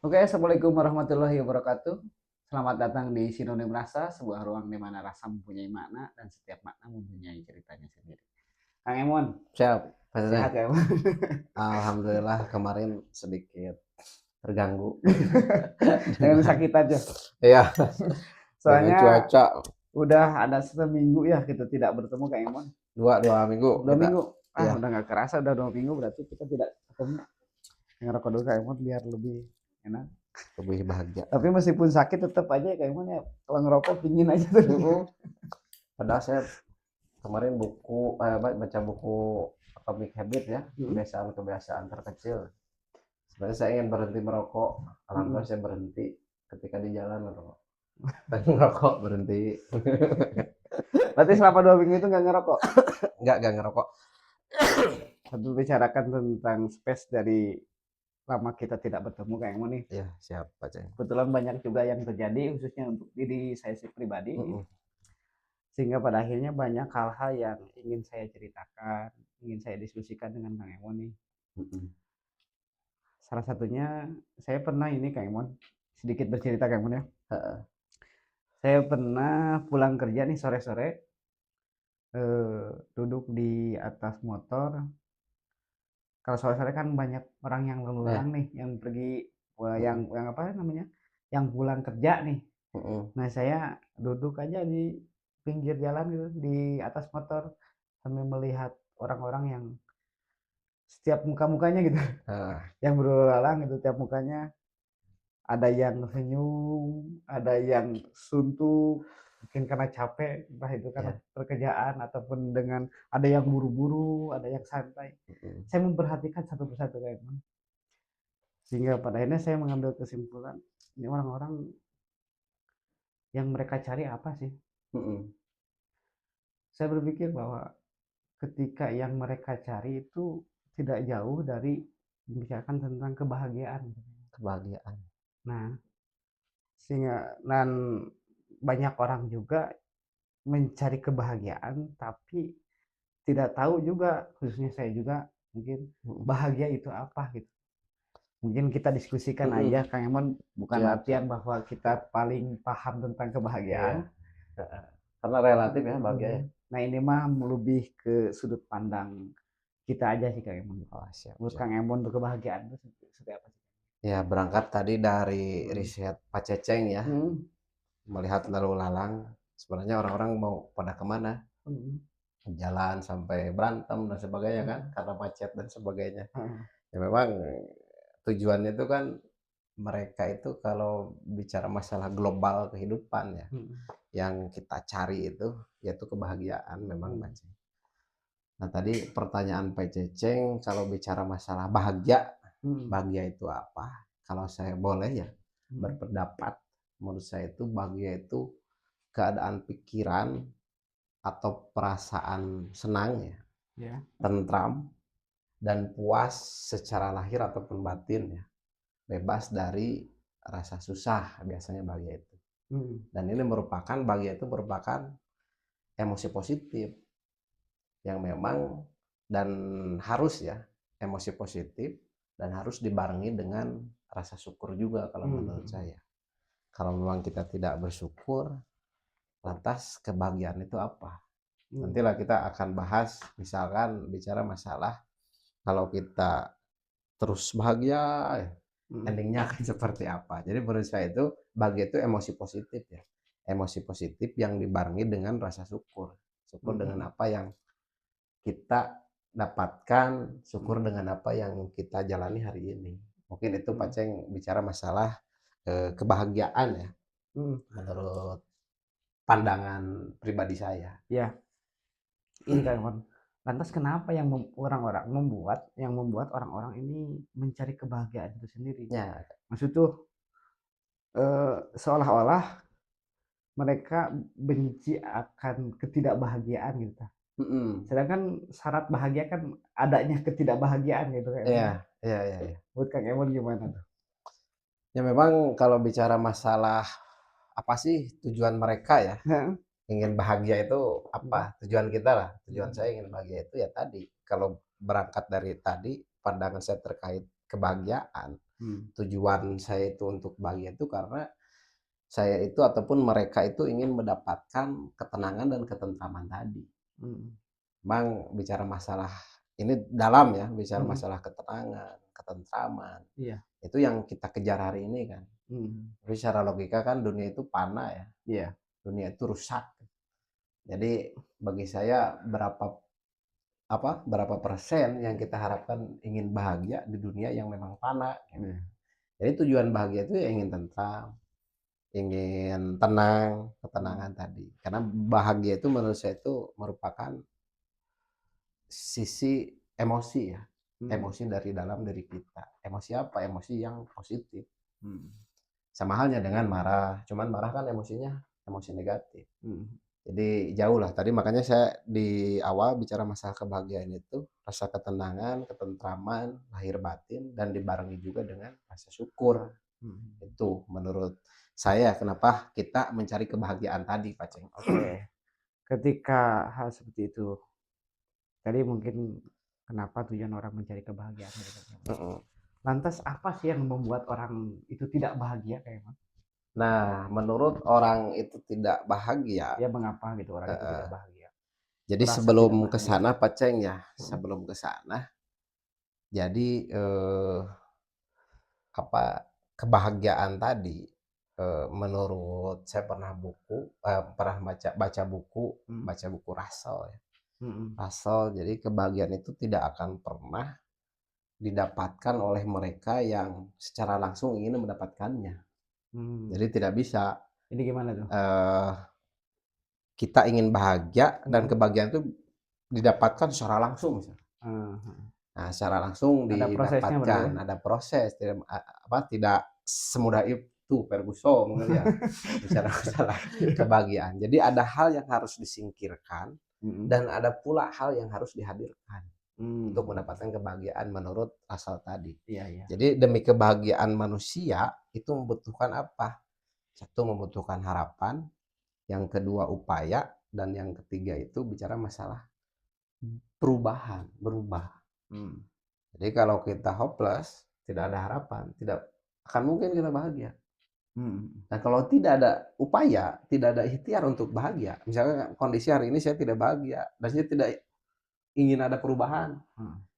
Oke, assalamualaikum warahmatullahi wabarakatuh. Selamat datang di Sinonim Rasa, sebuah ruang di mana rasa mempunyai makna dan setiap makna mempunyai ceritanya sendiri. Kang Emon, Siap, sehat Maksudnya, ya Emon? alhamdulillah kemarin sedikit terganggu Dengan dengan sakit aja. ya dengan Soalnya cuaca udah ada seminggu ya kita tidak bertemu Kang Emon. dua minggu Dua kita minggu. ya Udah nggak kerasa udah 2 minggu berarti kita tidak ketemu. Ngerokok dulu Kang Emon biar lebih enak. lebih bahagia. Tapi meskipun sakit tetap aja Kang Emon ya kalau ngerokok pingin aja tuh. Padahal saya kemarin baca buku Atomic Habit ya, kebiasaan-kebiasaan terkecil. Sebenarnya saya ingin berhenti merokok, alhamdulillah saya berhenti ketika di jalan merokok. Dan merokok berhenti. Berarti selama 2 minggu itu nggak ngerokok. Enggak ngerokok. Tapi bicarakan tentang space dari lama kita tidak bertemu Kang Emon nih. Ya, siap Pak Ceng. Kebetulan banyak juga yang terjadi khususnya untuk diri saya pribadi nih. Sehingga pada akhirnya banyak hal-hal yang ingin saya ceritakan, ingin saya diskusikan dengan Kang Emon nih. Salah satunya saya pernah ini Kang Emon, sedikit bercerita Kang Emon ya. Saya pernah pulang kerja nih sore-sore, duduk di atas motor. Kalau sore-sore kan banyak orang yang lalu lalang nih, yang pergi, yang apa namanya, yang pulang kerja nih. Nah saya duduk aja di pinggir jalan gitu, di atas motor sambil melihat orang-orang yang setiap muka-mukanya gitu, yang berlalang gitu, tiap mukanya ada yang senyum, ada yang suntuk, mungkin karena capek, entah itu karena pekerjaan ataupun dengan ada yang buru-buru, ada yang santai. Saya memperhatikan satu persatu kayak gitu. Sehingga pada akhirnya saya mengambil kesimpulan, ini orang-orang yang mereka cari apa sih? Saya berpikir bahwa ketika yang mereka cari itu tidak jauh dari membicarakan tentang kebahagiaan. Kebahagiaan. Nah, sehingga dan banyak orang juga mencari kebahagiaan tapi tidak tahu juga, khususnya saya juga mungkin bahagia itu apa gitu. Mungkin kita diskusikan aja Kang Emon, bukan artian bahwa kita paling paham tentang kebahagiaan. Karena relatif ya bahagia ya. Nah ini mah lebih ke sudut pandang kita aja sih Kang Emon. Siap, Menurut siap. Kang Emon untuk kebahagiaan itu seperti apa sih? Ya berangkat tadi dari riset Pak Ceceng ya, melihat lalu lalang, sebenarnya orang-orang mau pada kemana? Jalan sampai berantem dan sebagainya kan, karena macet dan sebagainya. Ya memang tujuannya itu kan mereka itu kalau bicara masalah global kehidupan ya, yang kita cari itu yaitu kebahagiaan memang Pak Ceceng. Nah tadi pertanyaan Pak Ceceng kalau bicara masalah bahagia, bahagia itu apa? Kalau saya boleh ya berpendapat, menurut saya itu bahagia itu keadaan pikiran atau perasaan senang ya, tentram dan puas secara lahir ataupun batin ya, bebas dari rasa susah biasanya bahagia itu. Dan ini bahagia itu merupakan emosi positif yang memang dan harus ya, emosi positif dan harus dibarengi dengan rasa syukur juga kalau menurut saya. Kalau memang kita tidak bersyukur, lantas kebahagiaan itu apa? Nantilah kita akan bahas, misalkan bicara masalah kalau kita terus bahagia, endingnya akan seperti apa. Jadi menurut saya itu bahagia itu emosi positif ya. Emosi positif yang dibarengi dengan rasa syukur. Syukur dengan apa yang kita dapatkan, syukur dengan apa yang kita jalani hari ini. Mungkin itu Pak Ceng bicara masalah kebahagiaan ya, menurut pandangan pribadi saya. Ya, ini Kang Emon. Lantas kenapa yang membuat orang-orang ini mencari kebahagiaan itu sendiri? Ya, Maksud tuh seolah-olah mereka benci akan ketidakbahagiaan gitu. Sedangkan syarat bahagia kan adanya ketidakbahagiaan gitu kan. iya, iya. Menurut Kang Emon gimana tuh? Ya memang kalau bicara masalah apa sih tujuan mereka ya, ingin bahagia itu apa? Tujuan kita lah, tujuan saya ingin bahagia itu ya tadi, kalau berangkat dari tadi pandangan saya terkait kebahagiaan, Tujuan saya itu untuk bahagia itu karena saya itu ataupun mereka itu ingin mendapatkan ketenangan dan ketentraman tadi. Bang, bicara masalah ini dalam ya, bicara masalah ketenangan, ketentraman. Iya. Itu yang kita kejar hari ini kan. Tapi secara logika kan dunia itu panah ya. Iya. Dunia itu rusak. Jadi bagi saya berapa persen yang kita harapkan ingin bahagia di dunia yang memang panah. Gitu. Jadi tujuan bahagia itu ya ingin tentram, ingin tenang, ketenangan tadi. Karena bahagia itu menurut saya itu merupakan sisi emosi ya. Emosi dari dalam diri kita. Emosi apa? Emosi yang positif. Sama halnya dengan marah. Cuman marah kan emosinya emosi negatif. Jadi jauh lah. Tadi makanya saya di awal bicara masalah kebahagiaan itu rasa ketenangan, ketentraman, lahir batin, dan dibarengi juga dengan rasa syukur. Itu menurut saya kenapa kita mencari kebahagiaan tadi, Pak Ceng. Oke. Ketika hal seperti itu, tadi mungkin kenapa tujuan orang mencari kebahagiaan. Lantas apa sih yang membuat orang itu tidak bahagia kayak Mas? Nah, menurut orang itu tidak bahagia. Ya mengapa gitu orang itu tidak bahagia? Jadi sebelum ke sana Pak Ceng ya, sebelum ke sana. Jadi kebahagiaan tadi menurut saya pernah baca buku Russell ya. Russell, jadi kebahagiaan itu tidak akan pernah didapatkan oleh mereka yang secara langsung ingin mendapatkannya. Jadi tidak bisa. Ini gimana tuh? Kita ingin bahagia dan kebahagiaan itu didapatkan secara langsung misalnya. Nah, secara langsung didapatkan, ada proses, tidak semudah itu Ferguson mungkin ya. Bicara masalah kebahagiaan. Jadi ada hal yang harus disingkirkan dan ada pula hal yang harus dihadirkan untuk mendapatkan kebahagiaan menurut asal tadi. Jadi demi kebahagiaan manusia itu membutuhkan apa? Satu, membutuhkan harapan, yang kedua upaya, dan yang ketiga itu bicara masalah perubahan, berubah. Jadi kalau kita hopeless, tidak ada harapan, tidak akan mungkin kita bahagia. Dan kalau tidak ada upaya, tidak ada ikhtiar untuk bahagia, misalnya kondisi hari ini saya tidak bahagia dan saya tidak ingin ada perubahan,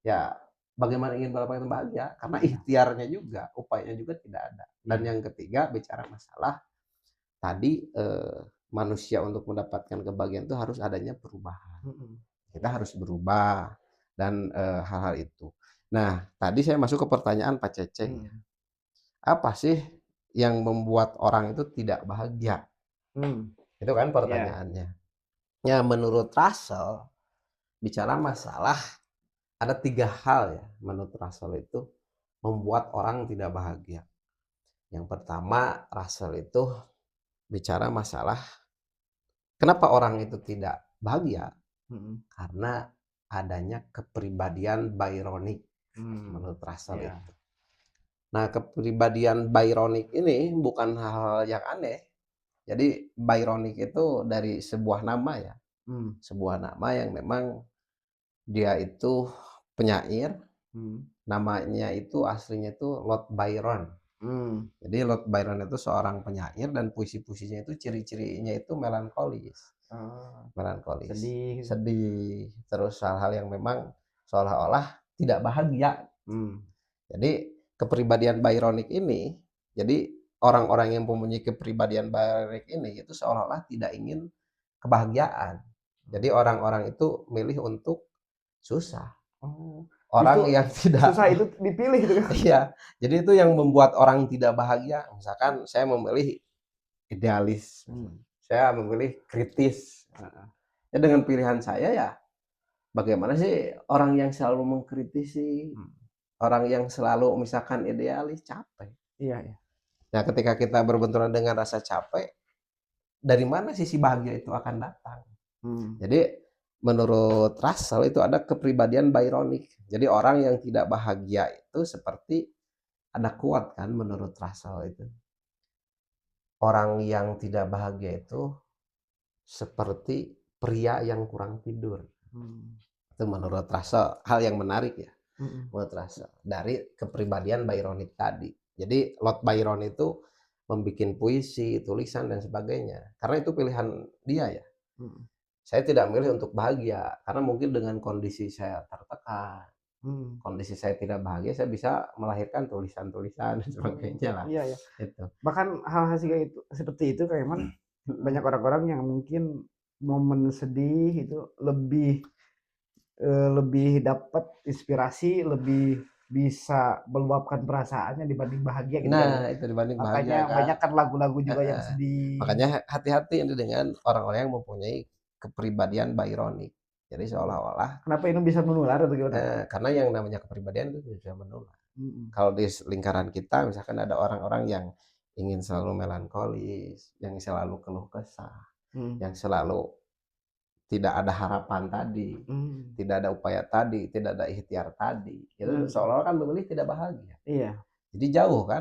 ya bagaimana ingin mendapatkan bahagia? Karena ikhtiarnya juga, upayanya juga tidak ada. Dan yang ketiga bicara masalah tadi manusia untuk mendapatkan kebahagiaan itu harus adanya perubahan. Kita harus berubah dan hal-hal itu. Nah, tadi saya masuk ke pertanyaan Pak Ceceng. Apa sih yang membuat orang itu tidak bahagia? Itu kan pertanyaannya. Ya, menurut Russell, bicara masalah ada 3 hal ya menurut Russell itu membuat orang tidak bahagia. Yang pertama, Russell itu bicara masalah kenapa orang itu tidak bahagia? Karena adanya kepribadian Byronic menurut Russell itu. Nah, kepribadian Byronic ini bukan hal yang aneh. Jadi Byronic itu dari sebuah nama ya. Sebuah nama yang memang dia itu penyair. Namanya itu aslinya itu Lord Byron. Jadi Lord Byron itu seorang penyair dan puisi-puisinya itu ciri-cirinya itu melankolis. Melankolis. Sedih. Terus hal-hal yang memang seolah-olah tidak bahagia. Jadi kepribadian Byronic ini, jadi orang-orang yang mempunyai kepribadian Byronic ini itu seolah-olah tidak ingin kebahagiaan. Jadi orang-orang itu milih untuk susah. Orang yang tidak susah itu dipilih gitu kan. Iya. Jadi itu yang membuat orang tidak bahagia. Misalkan saya memilih idealis. Saya memilih kritis. Ya dengan pilihan saya ya bagaimana sih orang yang selalu mengkritisi, orang yang selalu misalkan idealis, capek. Iya. Nah, ketika kita berbenturan dengan rasa capek, dari mana sisi bahagia itu akan datang? Jadi menurut Russell itu ada kepribadian Byronic. Jadi orang yang tidak bahagia itu seperti ada quote kan menurut Russell itu. Orang yang tidak bahagia itu seperti pria yang kurang tidur. Itu menurut Russell hal yang menarik ya. Menurut Russell dari kepribadian Byronic tadi. Jadi Lord Byron itu membikin puisi, tulisan dan sebagainya. Karena itu pilihan dia ya. Saya tidak milih untuk bahagia karena mungkin dengan kondisi saya tertekan, kondisi saya tidak bahagia, saya bisa melahirkan tulisan-tulisan dan sebagainya lah. Iya ya. Itu. Bahkan hal-hal seperti itu kayak emang banyak orang-orang yang mungkin momen sedih itu lebih dapat inspirasi, lebih bisa meluapkan perasaannya dibanding bahagia gitu kan ya. Nah, itu dibanding bahagia Makanya kan. banyak kan lagu-lagu juga yang sedih. Makanya hati-hati ini dengan orang-orang yang mempunyai kepribadian Byronic. Jadi seolah-olah Kenapa ini bisa menular atau gimana? karena yang namanya kepribadian itu bisa menular. Kalau di lingkaran kita misalkan ada orang-orang yang ingin selalu melankolis, yang selalu keluh kesah, yang selalu tidak ada harapan tadi, tidak ada upaya tadi, tidak ada ikhtiar tadi, itu seolah-olah kan memilih tidak bahagia. Iya. Jadi jauh kan.